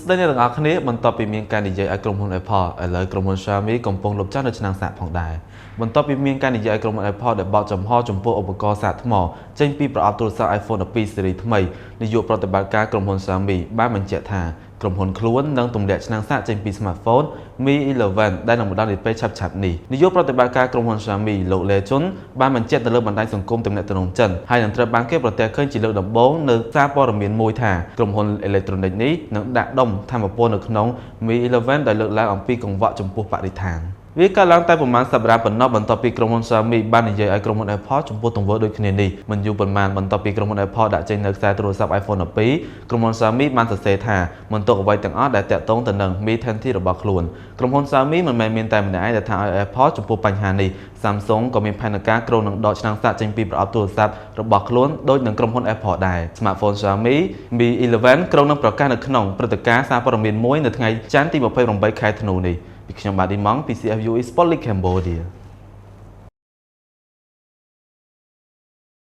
ស្ដីអ្នកទាំងអស់គ្នាបន្ទាប់ពីមានការនិយាយឲ្យក្រុមហ៊ុន Apple ឥឡូវក្រុមហ៊ុន Xiaomi កំពុងលុបចោលនៅឆ្នាំងសាកផងដែរបន្ទាប់ពីមានការនិយាយឲ្យក្រុមហ៊ុន Apple ដែលបោកចំហចំពោះឧបករណ៍សាកថ្មចេញពីប្រអប់ទូរស័ព្ទ iPhone 12 ស៊េរីថ្មីនាយកប្រតិបត្តិការក្រុមហ៊ុន Xiaomi បានបញ្ជាក់ថាក្រុមហ៊ុនខ្លួននឹងទម្លាក់ឆ្នាំងសាកចេញពី Smartphone Mi 11 ដែលនឹងមកដល់នាពេលឆាប់ៗនេះនាយកប្រតិបត្តិការក្រុមហ៊ុន Xiaomi លោកលេជុនបានបញ្ជាក់ទៅលើបណ្ដាញសង្គមទំនាក់ទំនងចិនហើយនឹងត្រូវបានគេប្រទះឃើញជាលើកដំបូងនៅសារព័ត៌មានមួយថាក្រុមហ៊ុនអេឡិចត្រូនិកនេះនឹងដាក់ដុំថាមពលនៅក្នុង Mi 11ដែលលើកឡើងអំពីកង្វក់ចំពោះបរិស្ថានវាកើតឡើងតែប្រមាណសប្តាហ៍ប៉ុណ្ណោះបន្ទាប់ពីក្រុមហ៊ុន Xiaomi បាននិយាយឲ្យក្រុមហ៊ុន Apple ចំពោះទង្វើដូចគ្នានេះមិនយូរប៉ុន្មានបន្ទាប់ពីក្រុមហ៊ុន Apple ដាក់ចេញនៅខ្សែទូរស័ព្ទ iPhone 12ក្រុមហ៊ុន Xiaomi បានសរសេរថាមិនទុកអ្វីទាំងអស់ដែលតាក់ទងទៅនឹង Mi 10T របស់ខ្លួនក្រុមហ៊ុន Xiaomi មិនមែនមានតែម្នាក់ឯងដែលថាឲ្យ Apple ចំពោះបញ្ហានេះ Samsung ក៏មានផែនការគ្រោងនឹងដកឆ្នាំងសាកចេញពីប្រអប់ទូរស័ព្ទរបស់ខ្លួនដូចនឹងក្រុមហ៊ុន Apple ដែរ Smartphone Xiaomi Mi 11គ្រោងនឹងប្រកាសនៅក្នុងព្រឹត្តិការណ៍សារព័ត៌មានមួយនៅថ្ងៃច័ន្ទទី28 ខែធ្នូនេះពីខ្ញុំបាទឌីម៉ង់ពី CFUE Sport League Cambodia